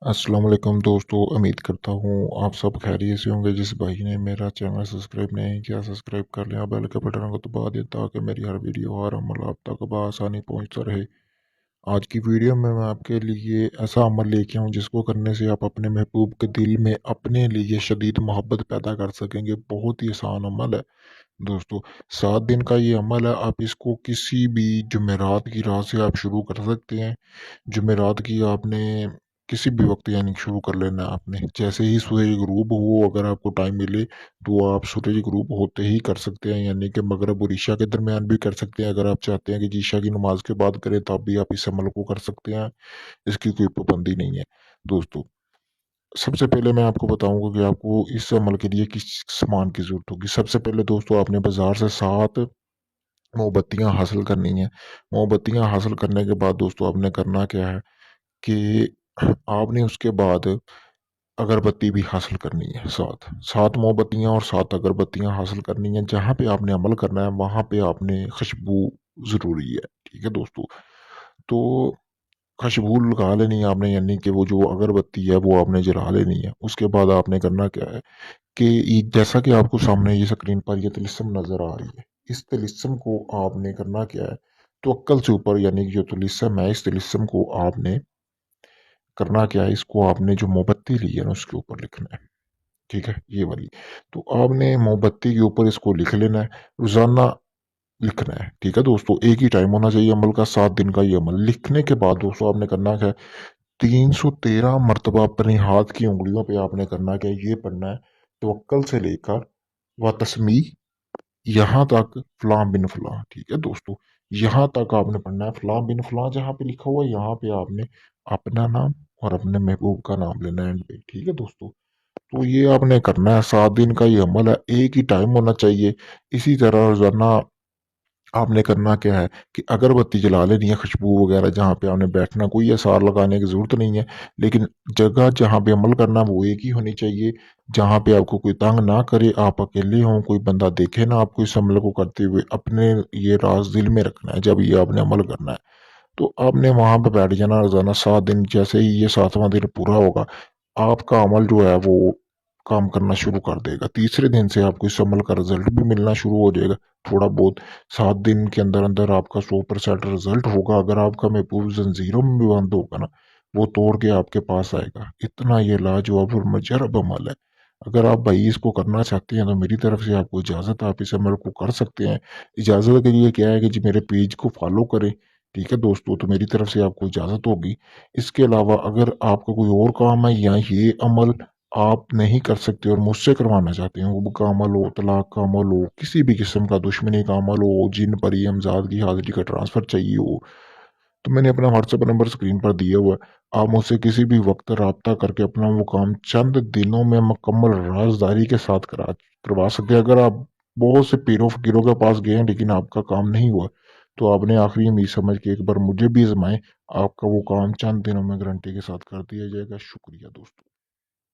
अस्सलाम वालेकुम दोस्तों, उम्मीद करता हूँ आप सब खैरियत से होंगे। जिस भाई ने मेरा चैनल सब्सक्राइब नहीं किया, सब्सक्राइब कर लें, बेल के बटन को दबा दें ताकि मेरी हर वीडियो हर अमल आप तक बआसानी पहुँचता रहे। आज की वीडियो में मैं आपके लिए ऐसा अमल लेके आऊँ जिसको करने से आप अपने महबूब के दिल में अपने लिए शदीद मोहब्बत पैदा कर सकेंगे। बहुत ही आसान अमल है दोस्तों। 7 दिन का ये अमल है। आप इसको किसी भी जुमेरात की रात से आप शुरू कर सकते हैं। जुमेरात की आपने किसी भी वक्त यानी शुरू कर लेना है आपने। जैसे ही सूरज गुरूब हो, अगर आपको टाइम मिले तो आप सूरज गुरूब होते ही कर सकते हैं, यानी कि मगरिब और इशा के दरमियान भी कर सकते हैं। अगर आप चाहते हैं कि जी इशा की नमाज के बाद करें तब भी आप इस अमल को कर सकते हैं। इसकी कोई पाबंदी नहीं है दोस्तों। सबसे पहले मैं आपको बताऊंगा कि आपको इस अमल के लिए किस सामान की जरूरत होगी। सबसे पहले दोस्तों आपने बाजार से 7 मोमबत्तियां हासिल करनी है। मोमबत्तियां हासिल करने के बाद दोस्तों आपने करना क्या है कि आपने उसके बाद अगरबत्ती भी हासिल करनी है। 7 मोमबत्तियां और 7 अगरबत्तियां हासिल करनी है। जहाँ पे आपने अमल करना है वहाँ पे आपने खुशबू ज़रूरी है। ठीक है दोस्तों। तो खुशबू लगा लेनी है आपने, यानी कि वो जो अगरबत्ती है वो आपने जला लेनी है। उसके बाद आपने करना क्या है कि जैसा कि आपको सामने ये स्क्रीन पर ये तिलिस्म नज़र आ रही है, इस तिलिस्म को आपने करना क्या है, तवक्कल से ऊपर यानी कि जो तिलिस्म है, इस तिलिस्म को आपने करना क्या है, इसको आपने जो मोमबत्ती ली है ना उसके ऊपर लिखना है। ठीक है, ये वाली। तो आपने मोमबत्ती के ऊपर इसको लिख लेना है, रोजाना लिखना है। ठीक है दोस्तों, एक ही टाइम होना चाहिए अमल का। 7 दिन का ये अमल लिखने के बाद दोस्तों आपने करना क्या है, 313 मरतबा अपने हाथ की उंगलियों पे आपने करना क्या है, ये पढ़ना है। तवक्कल से लेकर व तस्मी यहाँ तक फलां बिन फलां। ठीक है दोस्तों, यहाँ तक आपने पढ़ना है। फलां बिन फलां जहाँ पे लिखा हुआ है यहाँ पे आपने अपना नाम और अपने महबूब का नाम लेना है एंड पे। ठीक है दोस्तों। तो ये आपने करना है। 7 दिन का ये अमल है, एक ही टाइम होना चाहिए। इसी तरह रोजाना आपने करना क्या है कि अगरबत्ती जला लेनी है, खुशबू वगैरह जहाँ पे आपने बैठना, कोई आसार लगाने की ज़रूरत नहीं है। लेकिन जगह जहाँ पे अमल करना वो एक ही होनी चाहिए, जहाँ पे आपको कोई तंग ना करे, आप अकेले हों, कोई बंदा देखे ना आपको इस अमल को करते हुए। अपने ये राज दिल में रखना है जब ये आपने अमल करना है। तो आपने वहाँ पे बैठ जाना रोज़ाना 7 दिन। जैसे ही ये 7वां दिन पूरा होगा, आपका अमल जो है वो काम करना शुरू कर देगा। तीसरे दिन से आपको इस अमल का रिजल्ट भी मिलना शुरू हो जाएगा थोड़ा बहुत। 7 दिन के अंदर अंदर आपका 100% रिजल्ट होगा। अगर आपका महबूब जंजीरों में भी बंद होगा ना, वो तोड़ के आपके पास आएगा। इतना ये लाजवाब और मुजरब अमल है। अगर आप भाई इसको करना चाहते हैं तो मेरी तरफ से आपको इजाज़त है, आप इस अमल को कर सकते हैं। इजाज़त के लिए क्या है कि जी मेरे पेज को फॉलो करें। ठीक है दोस्तों, तो मेरी तरफ से आपको इजाज़त होगी। इसके अलावा अगर आपका कोई और काम है या ये अमल आप नहीं कर सकते और मुझसे करवाना चाहते हैं, उब का अमल हो, तलाक का अमल हो, किसी भी किस्म का दुश्मनी का अमल हो, जिन परी हमजाद की हाजिरी का ट्रांसफ़र चाहिए हो, तो मैंने अपना व्हाट्सएप नंबर स्क्रीन पर दिया हुआ है। आप मुझसे किसी भी वक्त रब्ता करके अपना वो काम चंद दिनों में मुकम्मल राजदारी के साथ करवा सकते हैं। अगर आप बहुत से पीरों फकीरों के पास गए हैं लेकिन आपका काम नहीं हुआ, तो आपने आखिरी उम्मीद समझ के एक बार मुझे भी आजमाएं। आपका वो काम चंद दिनों में गारंटी के साथ कर दिया जाएगा। शुक्रिया दोस्तों।